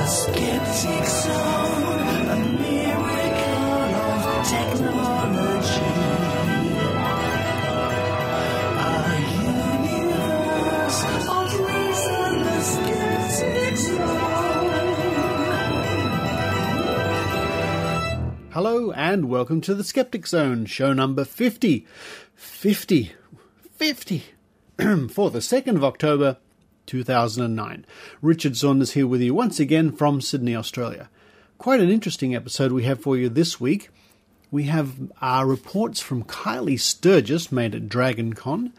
Skeptic Zone, a miracle of technology. A universe of reason, the Skeptic Zone. Hello and welcome to the Skeptic Zone, show number 50. 50 for the 2nd of October 2009. Richard Saunders here with you once again from Sydney, Australia. Quite an interesting episode we have for you this week. We have our reports from Kylie Sturgis made at DragonCon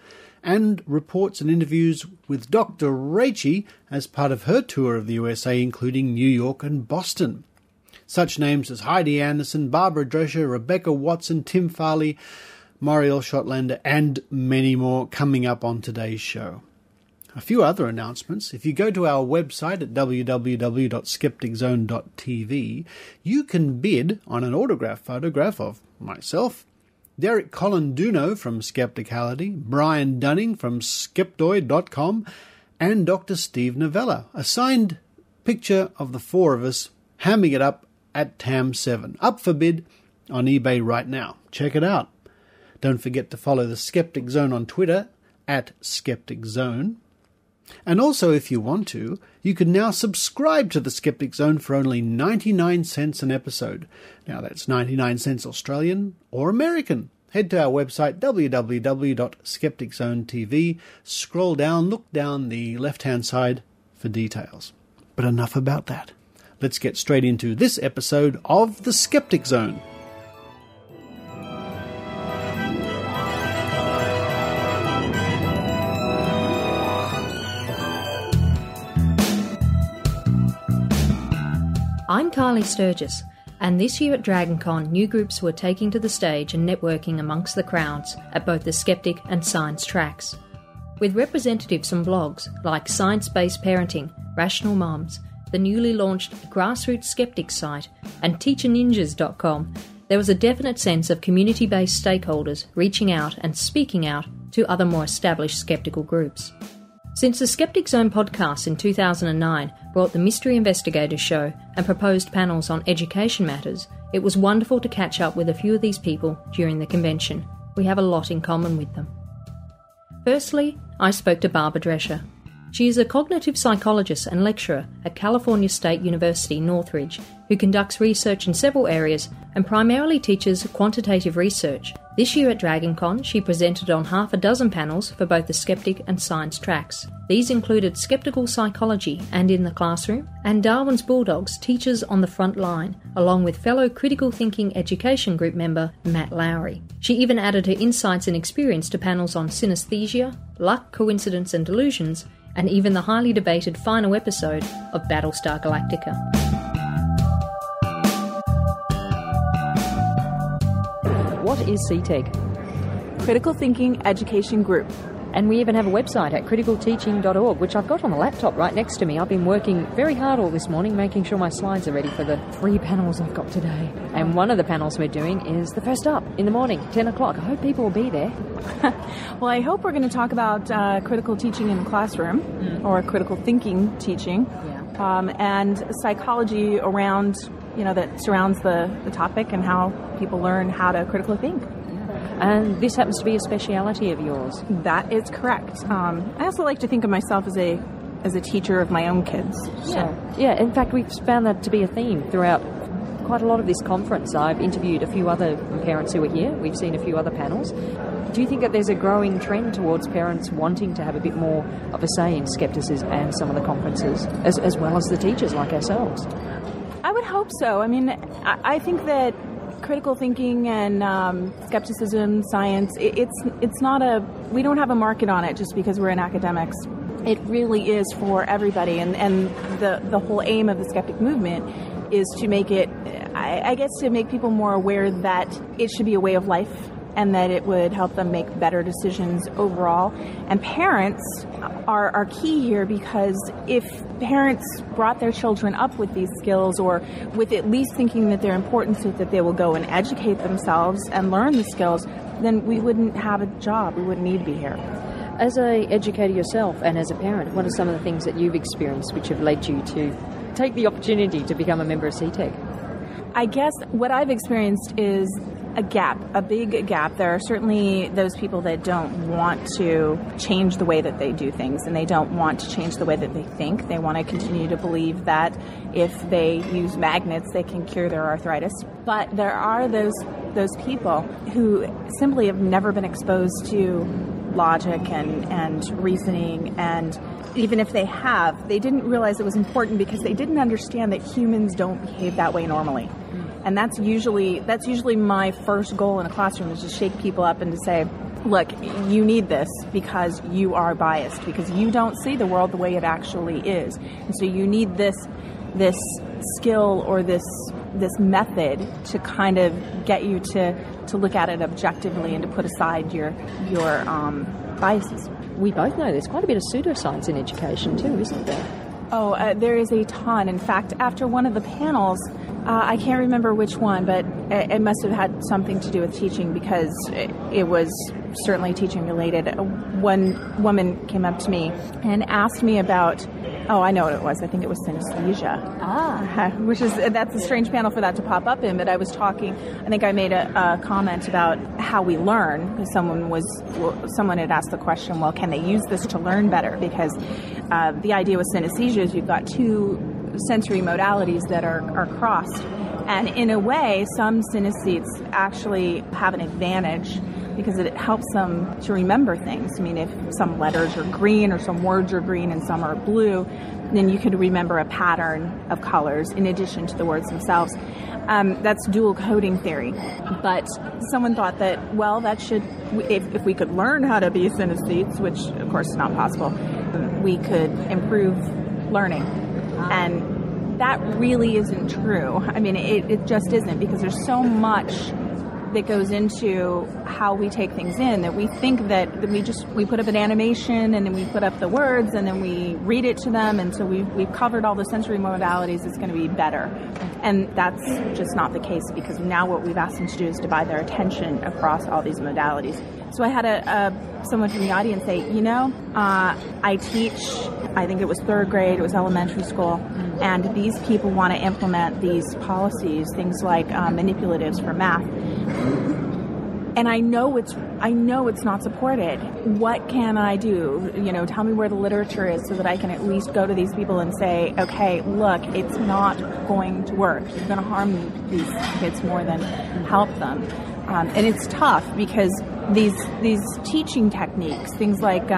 and reports and interviews with Dr. Rachie as part of her tour of the USA, including New York and Boston. Such names as Heidi Anderson, Barbara Drescher, Rebekah Watson, Tim Farley, Moriel, Schottlender, and many more coming up on today's show. A few other announcements. If you go to our website at www.skepticzone.tv, you can bid on an autograph photograph of myself, Derek Colanduno from Skepticality, Brian Dunning from Skeptoid.com, and Dr. Steve Novella, a signed picture of the four of us hamming it up at TAM7. Up for bid on eBay right now. Check it out. Don't forget to follow the Skeptic Zone on Twitter at Skeptic Zone. And also, if you want to, you can now subscribe to the Skeptic Zone for only 99 cents an episode. Now that's 99 cents Australian or American. Head to our website www.skepticzone.tv. Scroll down, look down the left-hand side for details. But enough about that. Let's get straight into this episode of the Skeptic Zone. I'm Kylie Sturgis, and this year at DragonCon, new groups were taking to the stage and networking amongst the crowds at both the Skeptic and Science tracks. With representatives from blogs like Science-Based Parenting, Rational Moms, the newly launched Grassroots Skeptics site, and TeacherNinjas.com, there was a definite sense of community-based stakeholders reaching out and speaking out to other more established skeptical groups. Since the Skeptic Zone podcast in 2009 brought the Mystery Investigators show and proposed panels on education matters, it was wonderful to catch up with a few of these people during the convention. We have a lot in common with them. Firstly, I spoke to Barbara Drescher. She is a cognitive psychologist and lecturer at California State University, Northridge, who conducts research in several areas and primarily teaches quantitative research. This year at DragonCon, she presented on half a dozen panels for both the Skeptic and Science tracks. These included Skeptical Psychology and in the Classroom, and Darwin's Bulldogs, Teachers on the Front Line, along with fellow Critical Thinking Education Group member Matt Lowry. She even added her insights and experience to panels on synesthesia, luck, coincidence and delusions, and even the highly debated final episode of Battlestar Galactica. What is CTEG? Critical Thinking Education Group. And we even have a website at criticalteaching.org, which I've got on the laptop right next to me. I've been working very hard all this morning, making sure my slides are ready for the 3 panels I've got today. And one of the panels we're doing is the first up in the morning, 10 o'clock. I hope people will be there. Well, I hope we're going to talk about critical teaching in the classroom, or critical thinking teaching, and psychology around, that surrounds the topic and how people learn how to critically think. And this happens to be a speciality of yours. That is correct. I also like to think of myself as a teacher of my own kids. Yeah. In fact, we've found that to be a theme throughout quite a lot of this conference. I've interviewed a few other parents who are here. We've seen a few other panels. Do you think that there's a growing trend towards parents wanting to have a bit more of a say in skepticism and some of the conferences, as well as the teachers like ourselves? I would hope so. I mean, I think that critical thinking and skepticism, science, it's not we don't have a market on it just because we're in academics. It really is for everybody, and the whole aim of the skeptic movement is to make it, I guess, to make people more aware that it should be a way of life and that it would help them make better decisions overall. And parents are key here, because if parents brought their children up with these skills, or with at least thinking that they're important so that they will go and educate themselves and learn the skills, then we wouldn't have a job. We wouldn't need to be here. As an educator yourself and as a parent, what are some of the things that you've experienced which have led you to take the opportunity to become a member of CTEG? I guess what I've experienced is a big gap. There are certainly those people that don't want to change the way that they do things, and they don't want to change the way that they think. They want to continue to believe that if they use magnets, they can cure their arthritis. But there are those people who simply have never been exposed to logic and reasoning, and even if they have, they didn't realize it was important because they didn't understand that humans don't behave that way normally. And that's usually my first goal in a classroom, is to shake people up and to say, look, you need this because you are biased, because you don't see the world the way it actually is. And so you need this skill or this method to kind of get you to look at it objectively and to put aside your biases. We both know there's quite a bit of pseudoscience in education too, isn't there? Oh, there is a ton. In fact, after one of the panels, I can't remember which one, but it must have had something to do with teaching, because it was certainly teaching related. One woman came up to me and asked me about, I know what it was. I think it was synesthesia. That's a strange panel for that to pop up in, but I was talking, I think I made a comment about how we learn. Someone had asked the question, well, can they use this to learn better? Because the idea with synesthesia is you've got two sensory modalities that are crossed. And in a way, some synesthetes actually have an advantage because it helps them to remember things. I mean, if some letters are green or some words are green and some are blue, then you could remember a pattern of colors in addition to the words themselves. That's dual coding theory. But someone thought that, well, that should, if we could learn how to be synesthetes, which of course is not possible, we could improve learning. And that really isn't true. I mean, it just isn't, because there's so much that goes into how we take things in that we think that we put up an animation and then we put up the words and then we read it to them, and so we've covered all the sensory modalities, it's going to be better. And that's just not the case, because now what we've asked them to do is divide their attention across all these modalities. So I had someone from the audience say, I teach, I think it was third grade, it was elementary school, and these people want to implement these policies, things like manipulatives for math. And I know it's not supported. What can I do? Tell me where the literature is so that I can at least go to these people and say, okay, look, it's not going to work. You're going to harm these kids more than help them. And it's tough because these teaching techniques, things like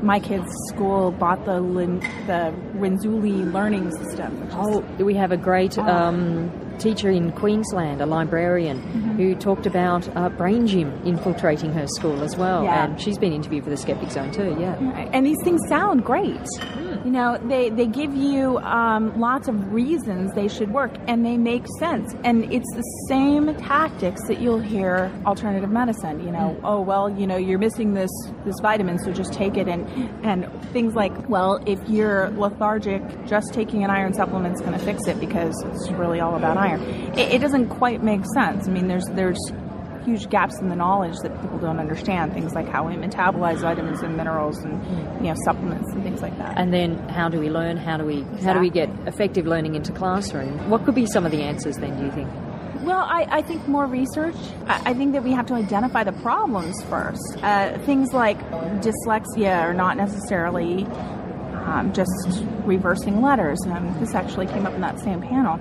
my kids' school bought the Renzulli learning system. We have a great teacher in Queensland, a librarian, who talked about brain gym infiltrating her school as well. Yeah. And she's been interviewed for the Skeptic Zone too, yeah. And these things sound great. They give you lots of reasons they should work, and they make sense. And it's the same tactics that you'll hear alternative medicine. You're missing this vitamin, so just take it. And things like, well, if you're lethargic, just taking an iron supplement is going to fix it because it's really all about iron. It doesn't quite make sense. I mean, there's huge gaps in the knowledge that people don't understand. Things like how we metabolize vitamins and minerals and supplements and things like that. And then how do we learn? How do we get effective learning into classroom? What could be some of the answers then, do you think? Well, I think more research. I think that we have to identify the problems first. Things like dyslexia are not necessarily just reversing letters. This actually came up in that same panel.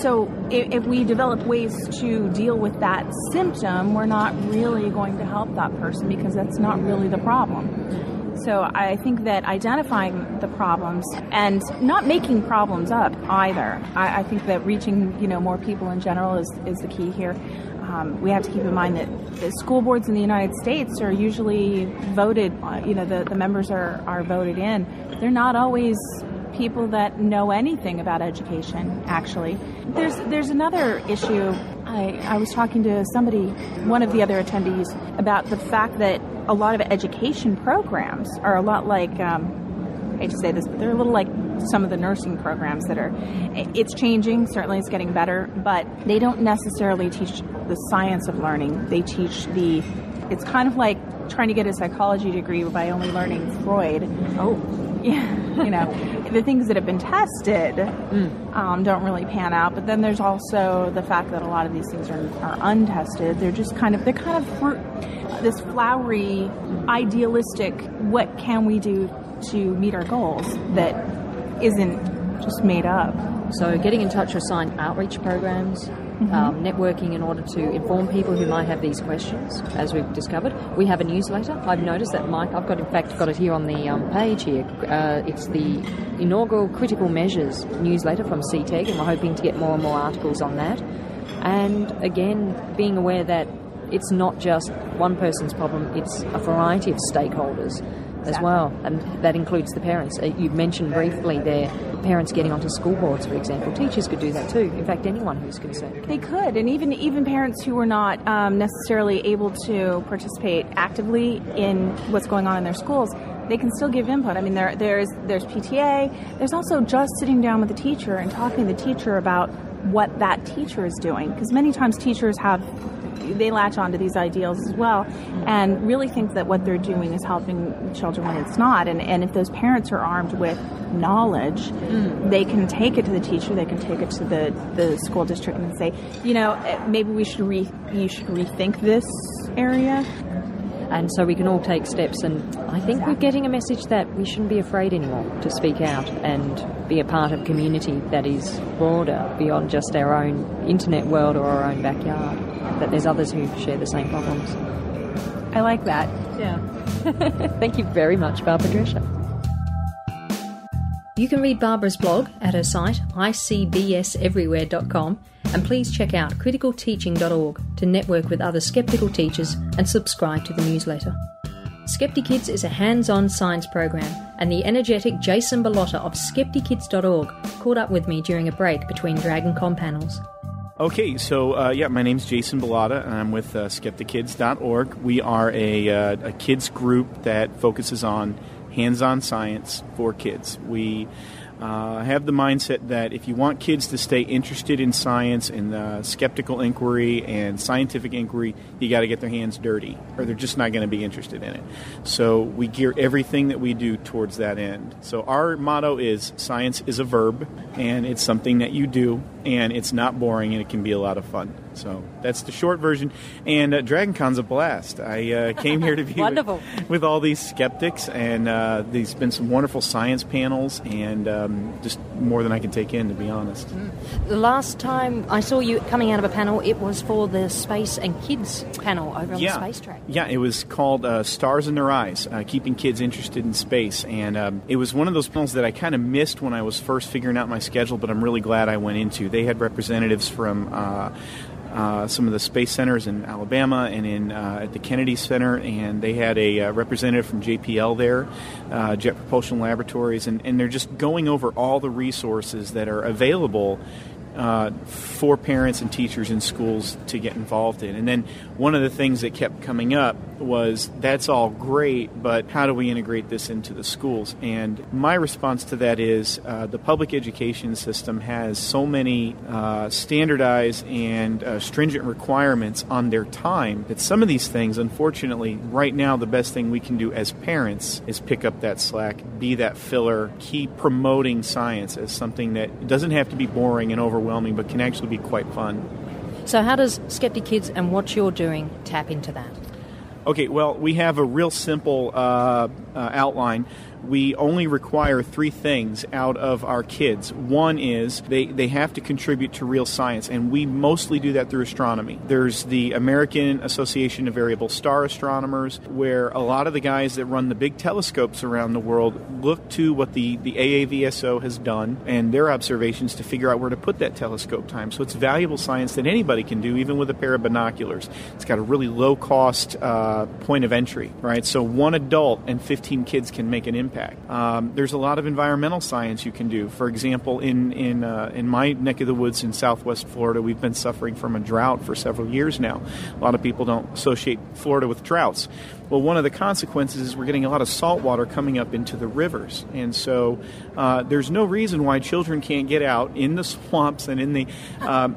So if we develop ways to deal with that symptom, we're not really going to help that person because that's not really the problem. So I think that identifying the problems and not making problems up either. I think that reaching more people in general is the key here. We have to keep in mind that the school boards in the United States are usually voted, the members are voted in. They're not always people that know anything about education, actually. There's another issue. I was talking to one of the other attendees, about the fact that a lot of education programs are a lot like, I hate to say this, but they're a little like some of the nursing programs it's changing, certainly it's getting better, but they don't necessarily teach the science of learning. They teach it's kind of like trying to get a psychology degree by only learning Freud. The things that have been tested don't really pan out. But then there's also the fact that a lot of these things are untested. They're kind of this flowery, idealistic, what can we do to meet our goals that isn't just made up. So getting in touch with science outreach programs, networking in order to inform people who might have these questions, as we've discovered. We have a newsletter. I've noticed that, Mike, I've got it here on the page here. It's the inaugural Critical Measures newsletter from CTEG, and we're hoping to get more and more articles on that. And again, being aware that it's not just one person's problem, it's a variety of stakeholders as well, and that includes the parents. You mentioned briefly there, parents getting onto school boards, for example. Teachers could do that too. In fact, anyone who's concerned can. They could, and even parents who were not necessarily able to participate actively in what's going on in their schools, they can still give input. I mean, there's PTA. There's also just sitting down with the teacher and talking to the teacher about what that teacher is doing, because many times teachers they latch onto these ideals as well and really think that what they're doing is helping children when it's not. And if those parents are armed with knowledge, they can take it to the teacher, they can take it to the school district and say, maybe you should rethink this area. And so we can all take steps, and I think we're getting a message that we shouldn't be afraid anymore to speak out and be a part of community that is broader beyond just our own internet world or our own backyard, that there's others who share the same problems. I like that. Yeah. Thank you very much, Barbara Drescher. You can read Barbara's blog at her site icbseverywhere.com, and please check out criticalteaching.org to network with other skeptical teachers and subscribe to the newsletter. Skeptic Kids is a hands-on science program, and the energetic Jason Bilotta of SkeptiKids.org caught up with me during a break between DragonCon panels. Okay, so my name's Jason Bilotta, and I'm with SkeptiKids.org. We are a kids group that focuses on hands-on science for kids. We have the mindset that if you want kids to stay interested in science and skeptical inquiry and scientific inquiry, you got to get their hands dirty, or they're just not going to be interested in it. So we gear everything that we do towards that end. So our motto is, science is a verb, and it's something that you do, and it's not boring, and it can be a lot of fun. So that's the short version. And DragonCon's a blast. I came here to be with all these skeptics, and there's been some wonderful science panels, and just more than I can take in, to be honest. The last time I saw you coming out of a panel, it was for the Space and Kids panel over on the space track. Yeah, it was called Stars in Their Eyes, Keeping Kids Interested in Space. And it was one of those panels that I kind of missed when I was first figuring out my schedule, but I'm really glad I went into. They had representatives from some of the space centers in Alabama and at the Kennedy Center, and they had a representative from JPL there, Jet Propulsion Laboratories, and they're just going over all the resources that are available for parents and teachers in schools to get involved in. And then one of the things that kept coming up was, that's all great, but how do we integrate this into the schools? And my response to that is the public education system has so many standardized and stringent requirements on their time that some of these things, unfortunately, right now the best thing we can do as parents is pick up that slack, be that filler, keep promoting science as something that doesn't have to be boring and overwhelming, but can actually be quite fun. So how does Skeptic Kids and what you're doing tap into that? Okay, well, we have a real simple outline. We only require 3 things out of our kids. One is they have to contribute to real science, and we mostly do that through astronomy. There's the American Association of Variable Star Astronomers, where a lot of the guys that run the big telescopes around the world look to what the AAVSO has done and their observations to figure out where to put that telescope time. So it's valuable science that anybody can do, even with a pair of binoculars. It's got a really low-cost point of entry, right? So one adult and 15 kids can make an impact. There's a lot of environmental science you can do. For example, in my neck of the woods in southwest Florida, we've been suffering from a drought for several years now. A lot of people don't associate Florida with droughts. Well, one of the consequences is we're getting a lot of salt water coming up into the rivers. And so there's no reason why children can't get out in the swamps and in the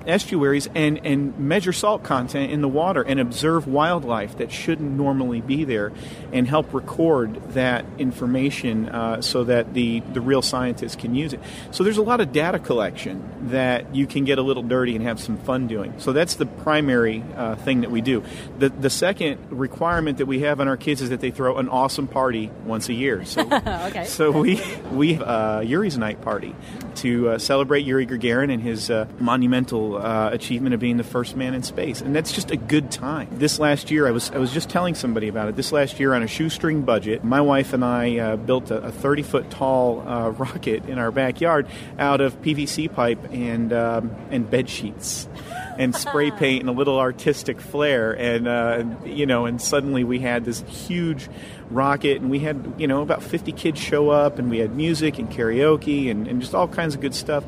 estuaries and measure salt content in the water and observe wildlife that shouldn't normally be there and help record that information so that the real scientists can use it. So there's a lot of data collection that you can get a little dirty and have some fun doing. So that's the primary thing that we do. The second requirement that we have on our kids is that they throw an awesome party once a year. So, Okay. So we have Yuri's Night party to celebrate Yuri Gagarin and his monumental achievement of being the first man in space. And that's just a good time. This last year, I was just telling somebody about it. This last year, on a shoestring budget, my wife and I built a 30-foot tall rocket in our backyard out of PVC pipe and bed sheets and spray paint and a little artistic flair. And suddenly we had this huge rocket, and we had, about 50 kids show up, and we had music and karaoke and just all kinds of good stuff.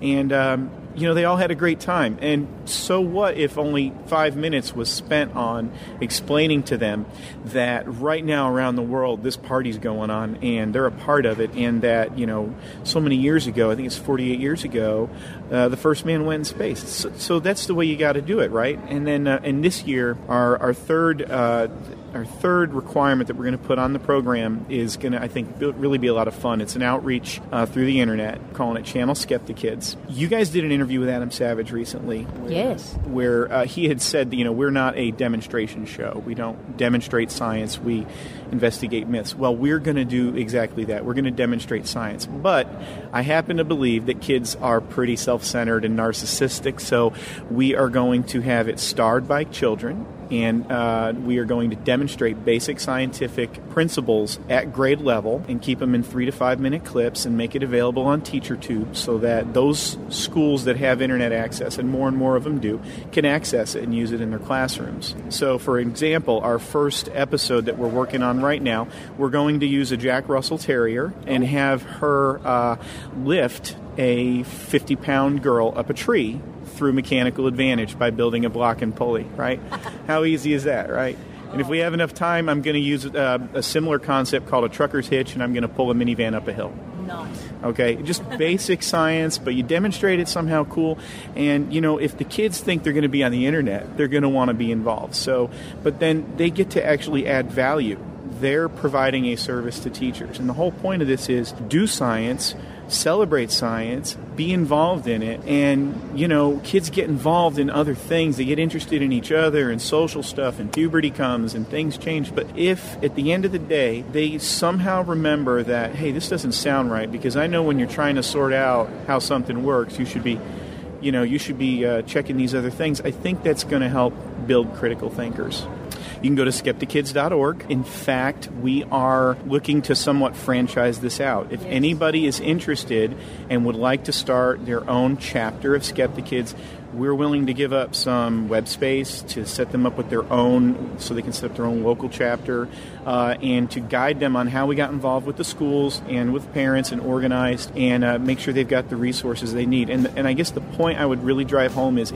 And, they all had a great time. And so what if only 5 minutes was spent on explaining to them that right now around the world this party's going on and they're a part of it, and that, so many years ago, I think it's 48 years ago, the first man went in space. So that's the way you got to do it, right? And then and this year, our third requirement that we're going to put on the program is going to, I think, really be a lot of fun. It's an outreach through the internet, calling it Channel Skeptic Kids. You guys did an interview with Adam Savage recently. Yes. Where he had said, we're not a demonstration show. We don't demonstrate science. We investigate myths. Well, we're going to do exactly that. We're going to demonstrate science. But I happen to believe that kids are pretty self-centered and narcissistic, so we are going to have it starred by children. And we are going to demonstrate basic scientific principles at grade level and keep them in 3 to 5 minute clips and make it available on TeacherTube so that those schools that have internet access, and more of them do, can access it and use it in their classrooms. So, for example, our first episode that we're working on right now, we're going to use a Jack Russell Terrier and have her lift a 50-pound girl up a tree through mechanical advantage by building a block and pulley, right? How easy is that, right? And if we have enough time, I'm going to use a similar concept called a trucker's hitch, and I'm going to pull a minivan up a hill. Nice. Okay, just basic science, but you demonstrate it somehow cool. And, if the kids think they're going to be on the internet, they're going to want to be involved. So, but then they get to actually add value. They're providing a service to teachers. And the whole point of this is do science, celebrate science, be involved in it, and, kids get involved in other things. They get interested in each other and social stuff, and puberty comes and things change. But if, at the end of the day, they somehow remember that, hey, this doesn't sound right, because I know when you're trying to sort out how something works, you should be checking these other things. I think that's going to help build critical thinkers. You can go to SkeptiKids.org. In fact, we are looking to somewhat franchise this out. If anybody is interested and would like to start their own chapter of Skeptic Kids, we're willing to give up some web space to set them up with their own, so they can set up their own local chapter, and to guide them on how we got involved with the schools and with parents and organized, and make sure they've got the resources they need. And I guess the point I would really drive home is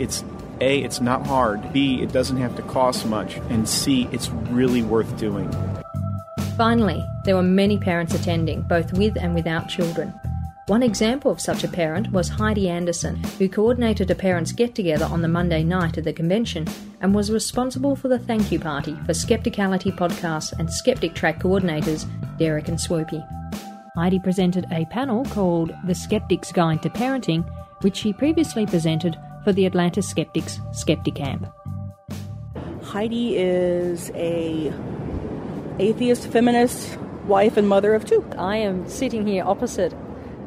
A, it's not hard. B, it doesn't have to cost much. And C, it's really worth doing. Finally, there were many parents attending, both with and without children. One example of such a parent was Heidi Anderson, who coordinated a parents' get-together on the Monday night at the convention and was responsible for the thank you party for Skepticality podcasts and Skeptic Track coordinators Derek and Swoopy. Heidi presented a panel called The Skeptic's Guide to Parenting, which she previously presented for the Atlanta Skeptics Skeptic Am. Heidi is a atheist, feminist, wife and mother of 2. I am sitting here opposite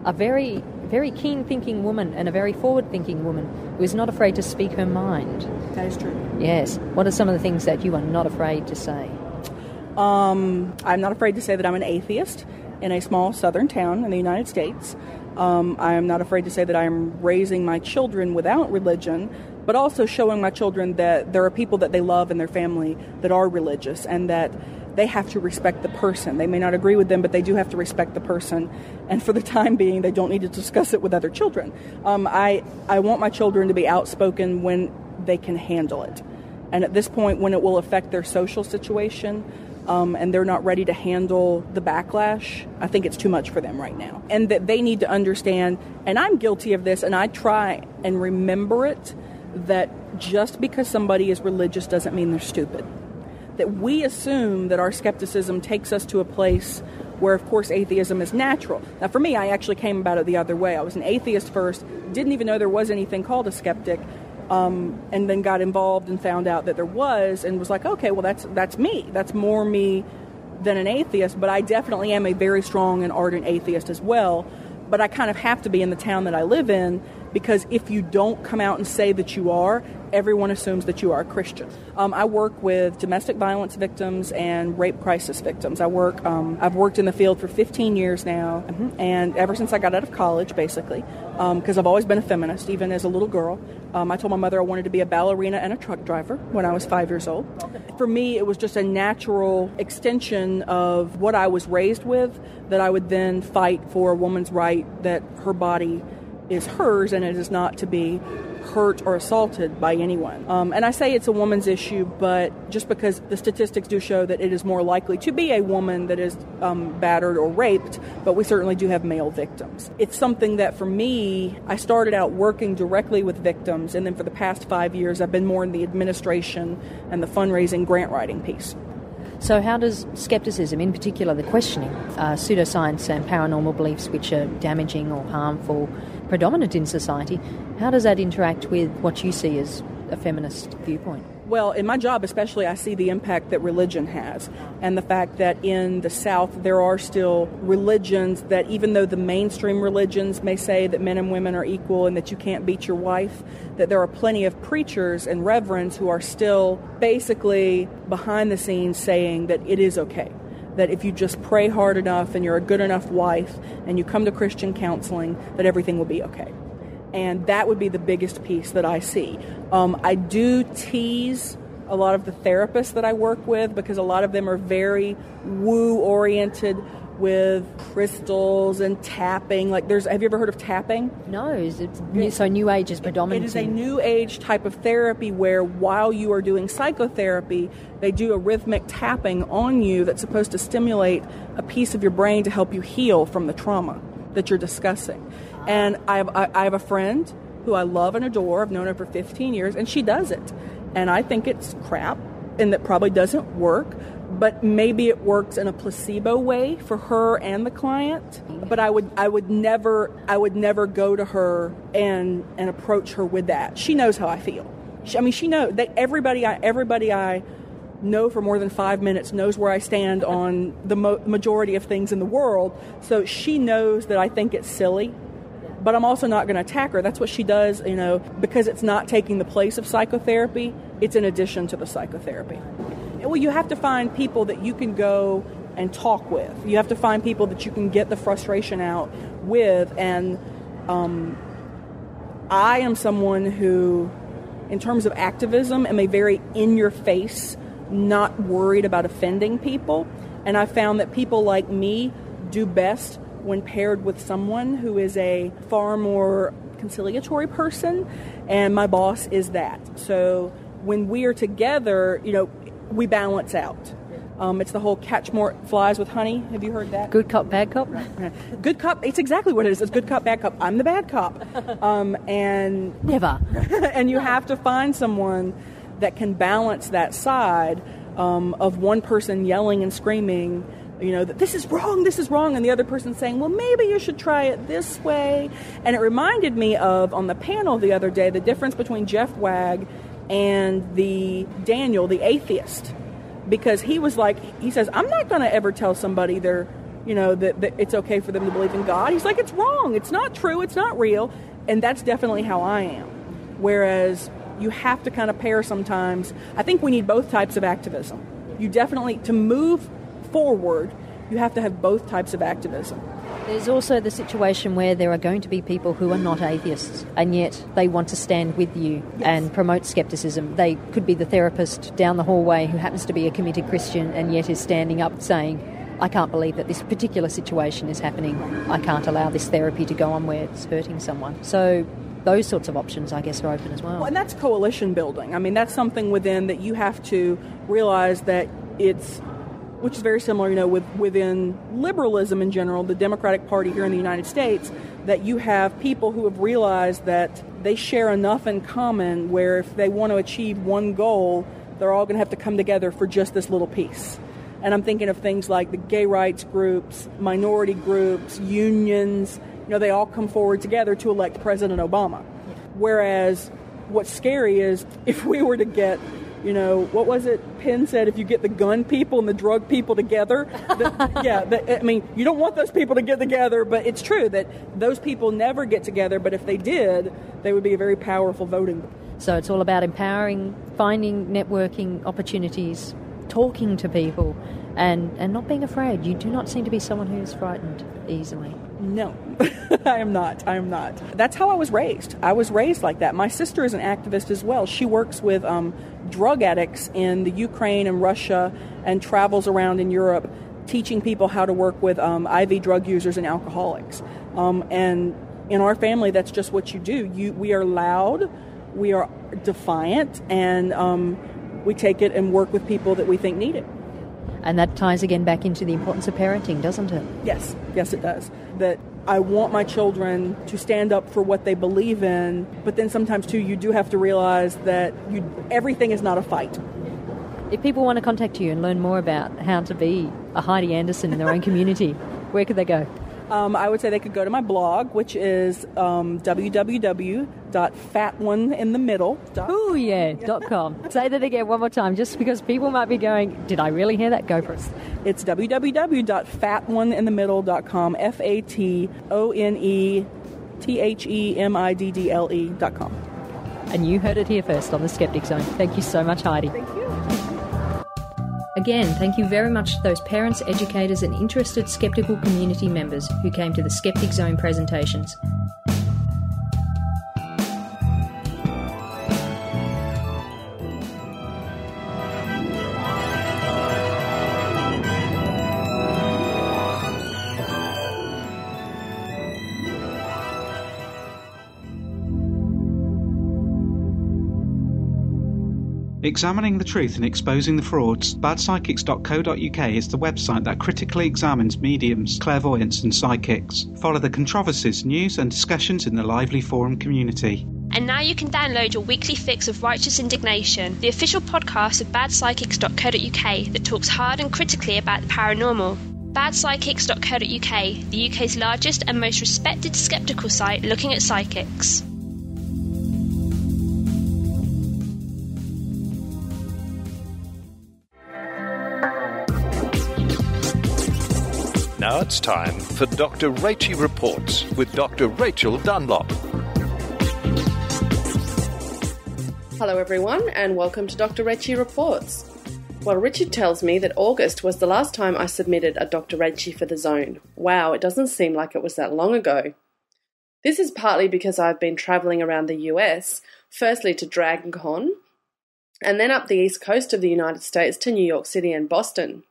a very, very keen-thinking woman and a very forward-thinking woman who is not afraid to speak her mind. That is true. Yes. What are some of the things that you are not afraid to say? I'm not afraid to say that I'm an atheist in a small southern town in the United States. I am not afraid to say that I am raising my children without religion, but also showing my children that there are people that they love in their family that are religious, and that they have to respect the person. They may not agree with them, but they do have to respect the person. And for the time being, they don't need to discuss it with other children. I want my children to be outspoken when they can handle it. And at this point, when it will affect their social situation, and they're not ready to handle the backlash, I think it's too much for them right now. And that they need to understand, and I'm guilty of this, and I try and remember it, that just because somebody is religious doesn't mean they're stupid. that we assume that our skepticism takes us to a place where, of course, atheism is natural. Now, for me, I actually came about it the other way. I was an atheist first, didn't even know there was anything called a skeptic, and then got involved and found out that there was, and was like, okay, well, that's me. That's more me than an atheist, but I definitely am a very strong and ardent atheist as well. But I kind of have to be in the town that I live in, because if you don't come out and say that you are, everyone assumes that you are a Christian. I work with domestic violence victims and rape crisis victims. I've worked in the field for 15 years now, and ever since I got out of college, basically, because I've always been a feminist, even as a little girl. I told my mother I wanted to be a ballerina and a truck driver when I was 5 years old. For me, it was just a natural extension of what I was raised with, that I would then fight for a woman's right that her body is hers and it is not to be hurt or assaulted by anyone. And I say it's a woman's issue, but just because the statistics do show that it is more likely to be a woman that is battered or raped, but we certainly do have male victims. It's something that for me, I started out working directly with victims, and then for the past 5 years, I've been more in the administration and the fundraising grant writing piece. So how does skepticism, in particular the questioning, pseudoscience and paranormal beliefs which are damaging or harmful, predominant in society, how does that interact with what you see as a feminist viewpoint? Well, in my job especially, I see the impact that religion has, and the fact that in the South there are still religions that, even though the mainstream religions may say that men and women are equal and that you can't beat your wife, that there are plenty of preachers and reverends who are still basically behind the scenes saying that it is okay. That if you just pray hard enough and you're a good enough wife and you come to Christian counseling, that everything will be okay. And that would be the biggest piece that I see. I do tease a lot of the therapists that I work with, because a lot of them are very woo-oriented with crystals and tapping. Have you ever heard of tapping? No, so New Age is predominant. It is a New Age type of therapy where, while you are doing psychotherapy, they do a rhythmic tapping on you that's supposed to stimulate a piece of your brain to help you heal from the trauma that you're discussing. And I have a friend who I love and adore. I've known her for 15 years, and she does it. And I think it's crap, and that probably doesn't work. But maybe it works in a placebo way for her and the client. But I would never go to her and approach her with that. She knows how I feel. She knows that everybody I know for more than 5 minutes knows where I stand on the majority of things in the world. So she knows that I think it's silly. But I'm also not going to attack her. That's what she does, because it's not taking the place of psychotherapy. It's in addition to the psychotherapy. Well, you have to find people that you can go and talk with. You have to find people that you can get the frustration out with. And I am someone who, in terms of activism, am a very in-your-face, not worried about offending people. And I found that people like me do best when paired with someone who is a far more conciliatory person, and my boss is that. So when we are together, we balance out. It's the whole catch more flies with honey. Have you heard that? Good cop, bad cop? Good cop, it's exactly what it is. It's good cop, bad cop. I'm the bad cop. And never. And you have to find someone that can balance that side of one person yelling and screaming, that this is wrong, and the other person saying, well, maybe you should try it this way. And it reminded me of, on the panel the other day, the difference between Jeff Wagg and the Daniel, the atheist. Because he says, I'm not going to ever tell somebody that it's okay for them to believe in God. He's like, it's wrong, it's not true, it's not real. And that's definitely how I am. Whereas you have to kind of pair sometimes. I think we need both types of activism. You definitely, to move forward, you have to have both types of activism. There's also the situation where there are going to be people who are not atheists, and yet they want to stand with you and promote skepticism. They could be the therapist down the hallway who happens to be a committed Christian and yet is standing up saying, I can't believe that this particular situation is happening. I can't allow this therapy to go on where it's hurting someone. So those sorts of options, I guess, are open as well. And that's coalition building. I mean, that's something within that you have to realize that which is very similar, within liberalism in general, the Democratic Party here in the United States, that you have people who have realized that they share enough in common where if they want to achieve one goal, they're all going to have to come together for just this little piece. And I'm thinking of things like the gay rights groups, minority groups, unions. They all come forward together to elect President Obama. Whereas what's scary is if we were to get, what was it? Penn said, if you get the gun people and the drug people together, you don't want those people to get together, but it's true that those people never get together, but if they did, they would be a very powerful voting. So it's all about empowering, finding networking opportunities, talking to people, and not being afraid. You do not seem to be someone who is frightened easily. No, I am not. That's how I was raised. I was raised like that. My sister is an activist as well. She works with drug addicts in the Ukraine and Russia and travels around in Europe teaching people how to work with IV drug users and alcoholics. And in our family, that's just what you do. We are loud, we are defiant, and we take it and work with people that we think need it. And that ties again back into the importance of parenting, doesn't it? Yes, it does. That I want my children to stand up for what they believe in, but then sometimes, too, you do have to realize that everything is not a fight. If people want to contact you and learn more about how to be a Heidi Anderson in their own community, where could they go? I would say they could go to my blog, which is www.fatoneinthemiddle.com. Say that again one more time, just because people might be going, did I really hear that? Go for it. It's www.fatoneinthemiddle.com, FATONETHEMIDDLE.com. And you heard it here first on the Skeptic Zone. Thank you so much, Heidi. Thank you. Again, thank you very much to those parents, educators and interested skeptical community members who came to the Skeptic Zone presentations. Examining the truth and exposing the frauds, badpsychics.co.uk is the website that critically examines mediums, clairvoyants and psychics. Follow the controversies, news and discussions in the lively forum community. And now you can download your weekly fix of Righteous Indignation, the official podcast of badpsychics.co.uk that talks hard and critically about the paranormal. badpsychics.co.uk, the UK's largest and most respected skeptical site looking at psychics. Now it's time for Dr. Rachie Reports with Dr. Rachel Dunlop. Hello everyone and welcome to Dr. Rachie Reports. Well, Richard tells me that August was the last time I submitted a Dr. Rachie for the Zone. Wow, it doesn't seem like it was that long ago. This is partly because I've been travelling around the US, firstly to DragonCon, and then up the east coast of the United States to New York City and Boston.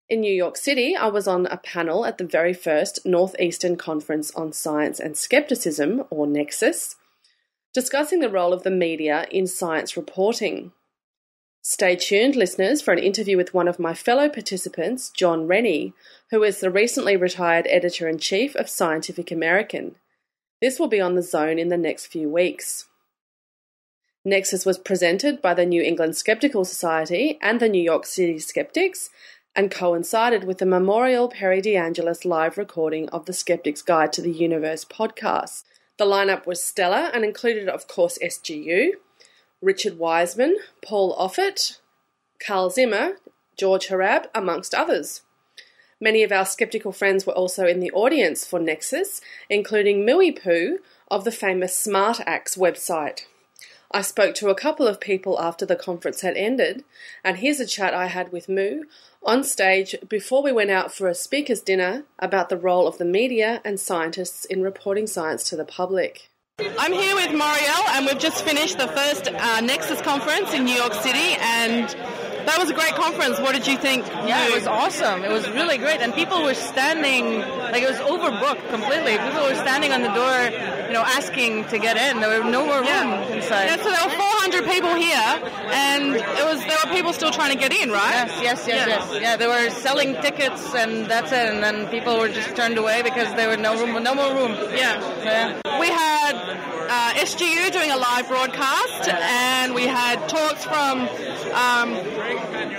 In New York City, I was on a panel at the very first Northeastern Conference on Science and Skepticism, or NECCS, discussing the role of the media in science reporting. Stay tuned, listeners, for an interview with one of my fellow participants, John Rennie, who is the recently retired Editor-in-Chief of Scientific American. This will be on the Zone in the next few weeks. NECCS was presented by the New England Skeptical Society and the New York City Skeptics, and coincided with the Moriel Perry DeAngelis live recording of the Skeptic's Guide to the Universe podcast. The lineup was stellar and included, of course, SGU, Richard Wiseman, Paul Offit, Carl Zimmer, George Harab, amongst others. Many of our skeptical friends were also in the audience for NECCS, including Mui Poo of the famous Smart Axe website. I spoke to a couple of people after the conference had ended, and here's a chat I had with Moo on stage before we went out for a speaker's dinner about the role of the media and scientists in reporting science to the public. I'm here with Moriel, and we've just finished the first NECCS conference in New York City, and that was a great conference. What did you think? Yeah, it was awesome. It was really great, and people were standing, like it was overbooked completely. People were standing on the door asking to get in. There were no more room inside. Yeah, so there were 400 people here, and there were people still trying to get in, right? Yes. Yeah, they were selling tickets, and that's it. And then people were just turned away because there were no more room. Yeah. We had SGU doing a live broadcast, and we had talks from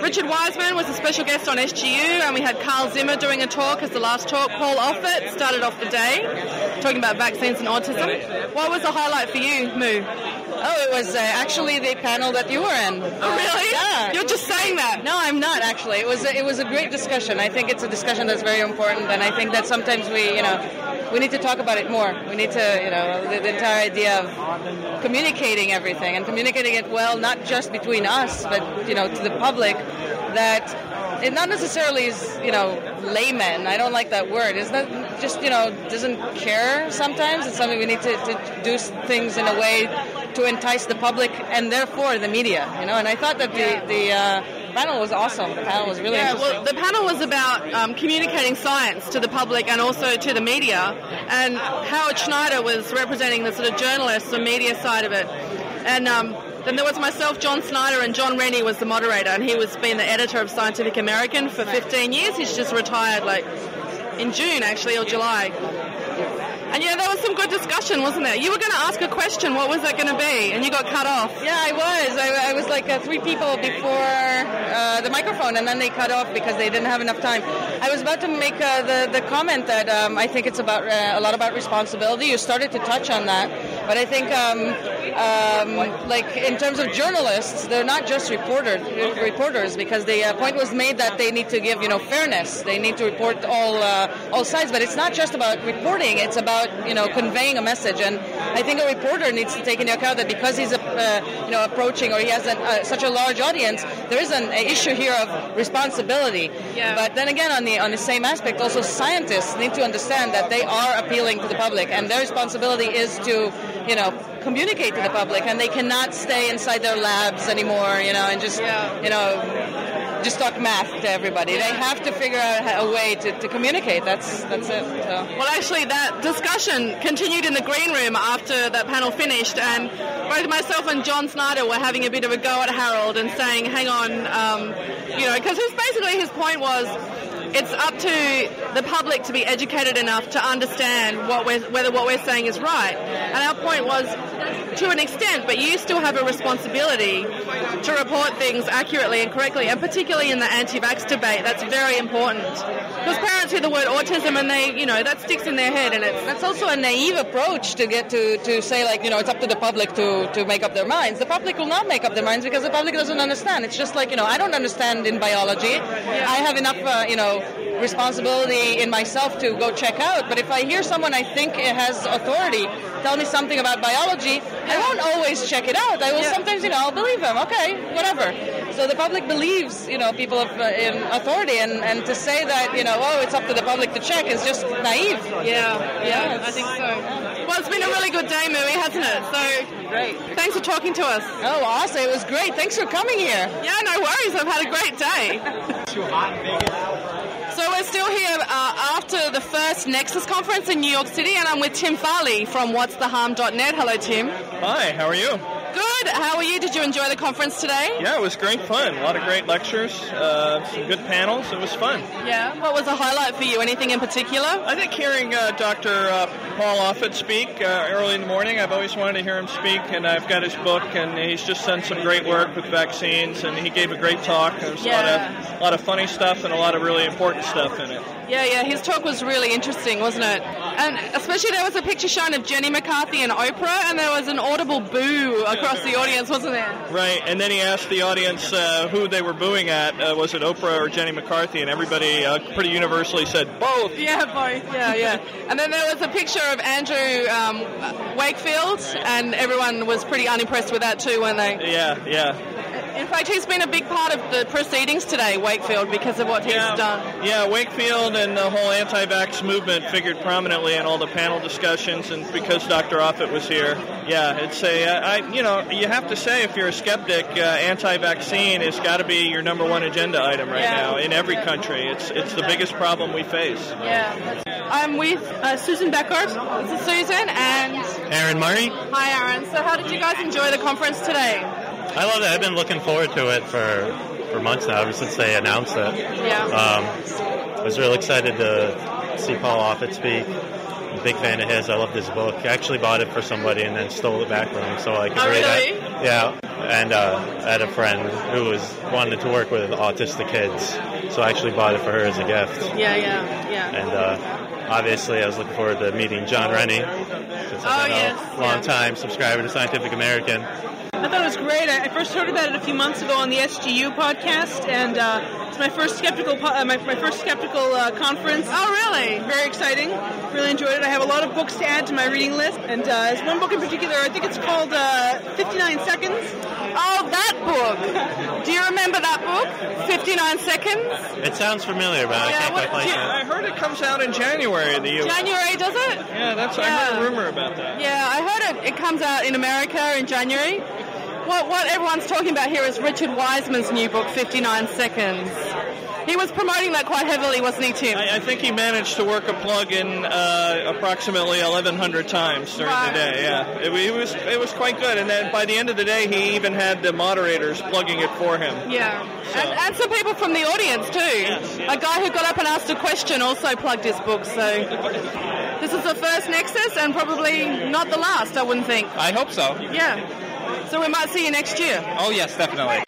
Richard Wiseman was a special guest on SGU, and we had Carl Zimmer doing a talk as the last talk. Paul Offit started off the day talking about vaccines and autism. What was the highlight for you, Moo? Oh, it was actually the panel that you were in. Oh, really? Yeah. You're just saying that. No, I'm not, actually. It was a great discussion. I think it's a discussion that's very important, and I think that sometimes we need to talk about it more. We need to, the entire idea of communicating everything and communicating it well, not just between us, but, to the public, that it not necessarily is, laymen. I don't like that word. It's not just, doesn't care sometimes. It's something we need to do things in a way to entice the public and therefore the media, and I thought that the panel was awesome. The panel was really interesting. Well, the panel was about communicating science to the public and also to the media, and Howard Schneider was representing the sort of journalists, the media side of it, and then there was myself, John Snyder, and John Rennie was the moderator, and he was been the editor of Scientific American for 15 years. He's just retired, in June, actually, or July. And there was some good discussion, wasn't there? You were going to ask a question. What was that going to be? And you got cut off. Yeah, I was. I was like 3 people before the microphone, and then they cut off because they didn't have enough time. I was about to make the comment that I think it's about a lot about responsibility. You started to touch on that. But I think, in terms of journalists, they're not just reporters, because the point was made that they need to give, fairness. They need to report all sides. But it's not just about reporting. It's about, conveying a message. And I think a reporter needs to take into account that because he's, approaching, or he has such a large audience, there is an issue here of responsibility. Yeah. But then again, on the same aspect, also scientists need to understand that they are appealing to the public, and their responsibility is to communicate to the public, and they cannot stay inside their labs anymore, and just, just talk math to everybody. They have to figure out a way to communicate. That's it. So. Well, actually, that discussion continued in the green room after that panel finished, and both myself and John Snyder were having a bit of a go at Harold and saying, hang on, because his point was, it's up to the public to be educated enough to understand whether what we're saying is right. And our point was, to an extent, but you still have a responsibility to report things accurately and correctly, and particularly in the anti-vax debate, that's very important. Because parents hear the word autism and they, that sticks in their head, and that's also a naive approach to get to say, it's up to the public to make up their minds. The public will not make up their minds because the public doesn't understand. It's just I don't understand in biology. I have enough, responsibility in myself to go check out, but if I hear someone I think has authority tell me something about biology, I won't always check it out. I will sometimes, I'll believe them. Okay, whatever. So the public believes, people in authority, and to say that, it's up to the public to check is just naive. Yeah, I think so. Well, it's been a really good day, Mui, hasn't it? So great. Thanks for talking to us. Oh, awesome. It was great. Thanks for coming here. Yeah, no worries. I've had a great day. Too hot in Vegas. So we're still here after the first NECCS conference in New York City, and I'm with Tim Farley from whatstheharm.net. Hello, Tim. Hi, how are you? Good. How are you? Did you enjoy the conference today? Yeah, it was great fun. A lot of great lectures, some good panels. It was fun. Yeah. What was a highlight for you? Anything in particular? I think hearing Dr. Paul Offit speak early in the morning. I've always wanted to hear him speak, and I've got his book, and he's just done some great work with vaccines, and he gave a great talk. There was a lot of funny stuff and a lot of really important stuff in it. Yeah, his talk was really interesting, wasn't it? And especially there was a picture shown of Jenny McCarthy and Oprah, and there was an audible boo across the audience, wasn't there? Right, and then he asked the audience who they were booing at. Was it Oprah or Jenny McCarthy? And everybody pretty universally said both. Yeah, both. Yeah. And then there was a picture of Andrew Wakefield, and everyone was pretty unimpressed with that too, weren't they? Yeah. In fact, he's been a big part of the proceedings today, Wakefield, because of what he's done. Yeah, Wakefield and the whole anti-vax movement figured prominently in all the panel discussions, and because Dr. Offit was here. Yeah, it's you have to say, if you're a skeptic, anti-vaccine has got to be your number one agenda item right now in every country. It's the biggest problem we face. Yeah. I'm with Susan Beckert. This is Susan, and Aaron Murray. Hi, Aaron. So how did you guys enjoy the conference today? I loved it. I've been looking forward to it for months now, ever since they announced it. Yeah. I was really excited to see Paul Offit speak. I'm a big fan of his. I loved his book. I actually bought it for somebody and then stole it back from him so I could read really? it. Yeah. And I had a friend who wanted to work with autistic kids, so I actually bought it for her as a gift. Yeah. And obviously I was looking forward to meeting John Rennie, since I've been a long-time subscriber to Scientific American. I thought it was great. I first heard about it a few months ago on the SGU podcast, and it's my first skeptical conference. Oh, really? Very exciting. Really enjoyed it. I have a lot of books to add to my reading list, and there's one book in particular. I think it's called 59 Seconds. Oh, that book. Do you remember that book? 59 Seconds? It sounds familiar, but I can't quite place it. I heard it comes out in January in the U.S. January, does it? Yeah, I heard a rumor about that. Yeah, I heard it comes out in America in January. What everyone's talking about here is Richard Wiseman's new book, 59 Seconds. He was promoting that quite heavily, wasn't he, Tim? I think he managed to work a plug in approximately 1,100 times during the day. Yeah, it was quite good. And then by the end of the day, he even had the moderators plugging it for him. Yeah, so. and some people from the audience too. Yes. A guy who got up and asked a question also plugged his book. So this is the first NECCS and probably not the last, I wouldn't think. I hope so. Yeah. So we might see you next year. Oh yes, definitely.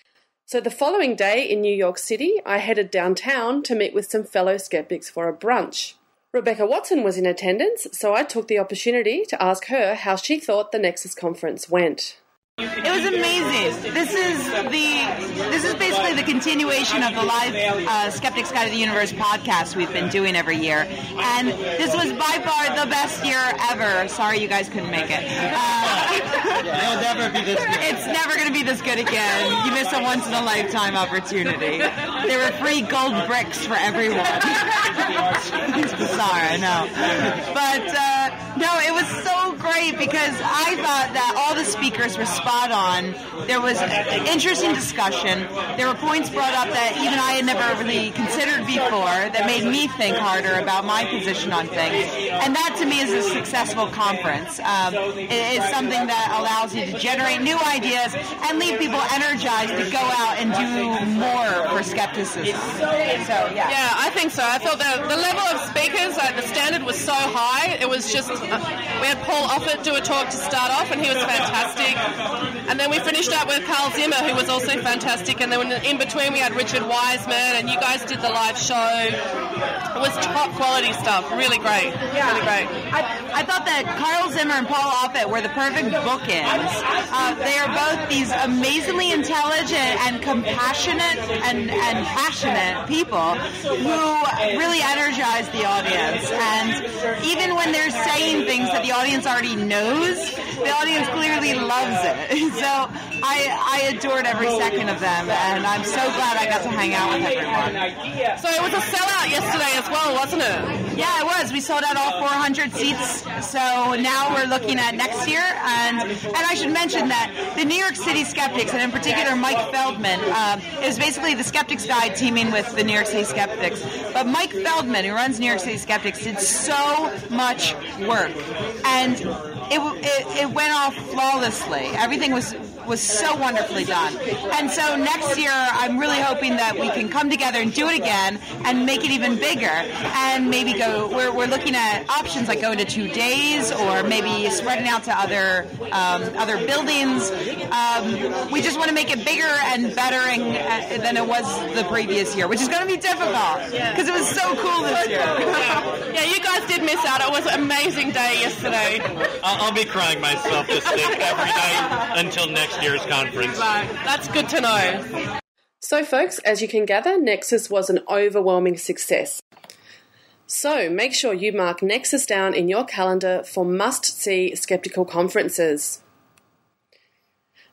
So the following day in New York City, I headed downtown to meet with some fellow skeptics for a brunch. Rebekah Watson was in attendance, so I took the opportunity to ask her how she thought the NECCS conference went. It was amazing. This is basically the continuation of the live Skeptics Guide to the Universe podcast we've been doing every year, and this was by far the best year ever. Sorry you guys couldn't make it. It'll never be this good. It's never going to be this good again. You miss a once-in-a-lifetime opportunity. There were free gold bricks for everyone. It's bizarre, I know. But no, it was so great because I thought that all the speakers were spot on. There was interesting discussion. There were points brought up that even I had never really considered before that made me think harder about my position on things. And that to me is a successful conference. It is something that allows you to generate new ideas and leave people energized to go out and do more for skepticism. So, yeah. Yeah, I think so. I thought the level of speakers, the standard was so high. It was just, we had Paul Offit do a talk to start off, and he was fantastic. And then we finished up with Carl Zimmer, who was also fantastic. And then in between we had Richard Wiseman, and you guys did the live show. It was top quality stuff. Really great. Yeah. Really great. I thought that Carl Zimmer and Paul Offit were the perfect bookends. They are both these amazingly intelligent and compassionate and passionate people who really energize the audience. And even when they're saying things that the audience already knows, the audience clearly loves it. So I adored every second of them, and I'm so glad I got to hang out with everyone. So it was a sellout yesterday as well, wasn't it? Yeah, it was. We sold out all 400 seats. So now we're looking at next year, and I should mention that the New York City Skeptics, and in particular Mike Feldman, is basically the Skeptics Guide teaming with the New York City Skeptics. But Mike Feldman, who runs New York City Skeptics, did so much work, and it went off flawlessly. Everything was so wonderfully done. And so next year, I'm really hoping that we can come together and do it again and make it even bigger. And maybe we're looking at options like going to 2 days or maybe spreading out to other buildings. We just want to make it bigger and better than it was the previous year, which is going to be difficult because it was so cool this year. Yeah, you guys did miss out. It was an amazing day yesterday. I'll be crying myself to sleep every night until next year's conference. That's good to know. So folks, as you can gather, NECCS was an overwhelming success. So make sure you mark NECCS down in your calendar for must-see skeptical conferences.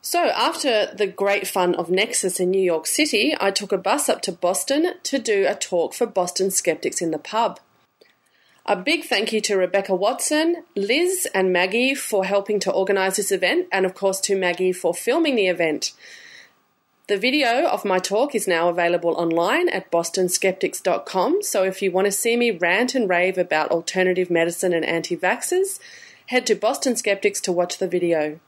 So after the great fun of NECCS in New York City, I took a bus up to Boston to do a talk for Boston skeptics in the pub. A big thank you to Rebekah Watson, Liz and Maggie for helping to organise this event, and of course to Maggie for filming the event. The video of my talk is now available online at bostonskeptics.com, so if you want to see me rant and rave about alternative medicine and anti-vaxxers, head to Boston Skeptics to watch the video.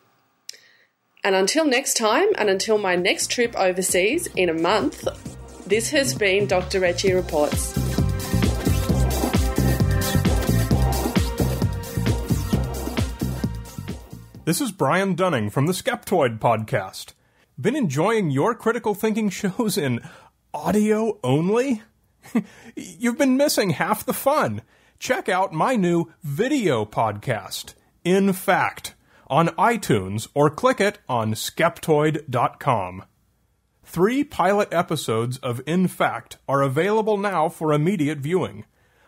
And until next time, and until my next trip overseas in a month, this has been Dr. Rachie Reports. This is Brian Dunning from the Skeptoid podcast. Been enjoying your critical thinking shows in audio only? You've been missing half the fun. Check out my new video podcast, In Fact, on iTunes or click it on Skeptoid.com. 3 pilot episodes of In Fact are available now for immediate viewing.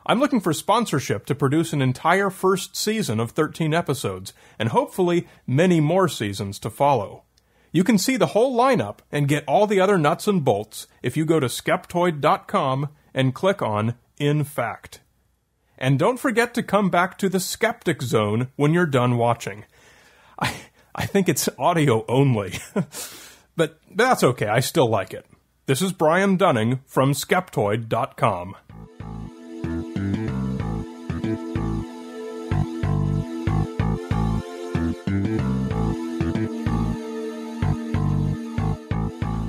I'm looking for sponsorship to produce an entire first season of 13 episodes, and hopefully many more seasons to follow. You can see the whole lineup and get all the other nuts and bolts if you go to Skeptoid.com and click on In Fact. And don't forget to come back to the Skeptic Zone when you're done watching. I think it's audio only, but that's okay, I still like it. This is Brian Dunning from Skeptoid.com.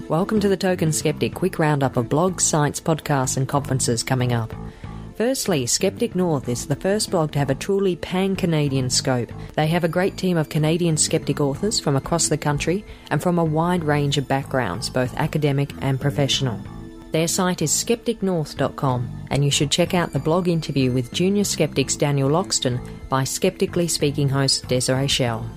Welcome to the Token Skeptic quick roundup of blogs, sites, podcasts and conferences coming up. Firstly, Skeptic North is the first blog to have a truly pan-Canadian scope. They have a great team of Canadian skeptic authors from across the country and from a wide range of backgrounds, both academic and professional. Their site is skepticnorth.com, and you should check out the blog interview with Junior Skeptics Daniel Loxton by Skeptically Speaking host Desiree Schell.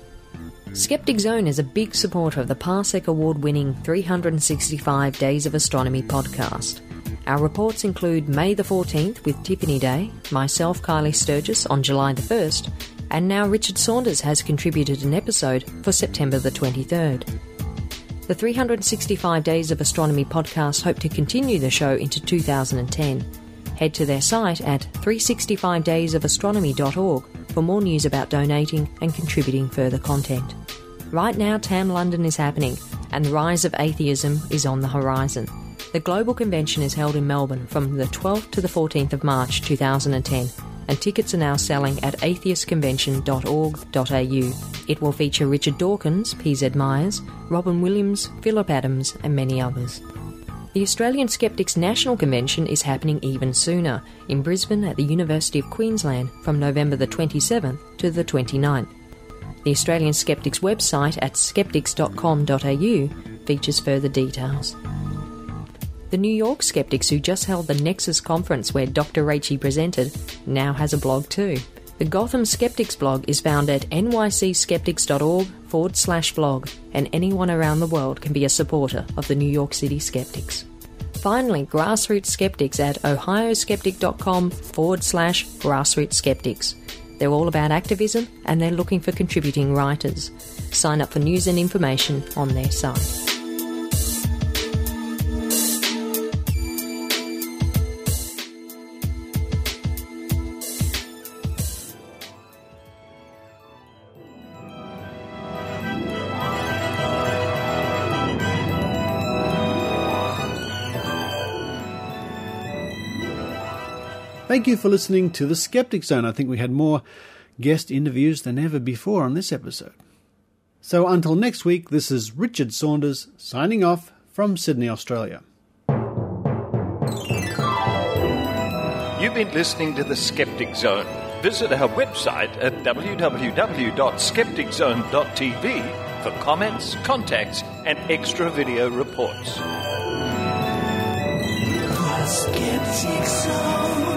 Skeptic Zone is a big supporter of the Parsec Award-winning 365 Days of Astronomy podcast. Our reports include May the 14th with Tiffany Day, myself Kylie Sturgis on July the 1st, and now Richard Saunders has contributed an episode for September the 23rd. The 365 Days of Astronomy podcast hope to continue the show into 2010. Head to their site at 365daysofastronomy.org for more news about donating and contributing further content. Right now, TAM London is happening, and the rise of atheism is on the horizon. The global convention is held in Melbourne from the 12th to the 14th of March 2010, and tickets are now selling at atheistconvention.org.au. It will feature Richard Dawkins, PZ Myers, Robin Williams, Philip Adams, and many others. The Australian Skeptics National Convention is happening even sooner, in Brisbane at the University of Queensland from November the 27th to the 29th. The Australian Skeptics website at skeptics.com.au features further details. The New York Skeptics, who just held the NECCS conference where Dr. Rachie presented, now has a blog too. The Gotham Skeptics blog is found at nycskeptics.org/blog, and anyone around the world can be a supporter of the New York City Skeptics. Finally, Grassroots Skeptics at ohioskeptic.com/grassroots skeptics. They're all about activism and they're looking for contributing writers. Sign up for news and information on their site. Thank you for listening to the Skeptic Zone. I think we had more guest interviews than ever before on this episode. So until next week, this is Richard Saunders signing off from Sydney, Australia. You've been listening to the Skeptic Zone. Visit our website at www.skepticzone.tv for comments, contacts, and extra video reports. The Skeptic Zone.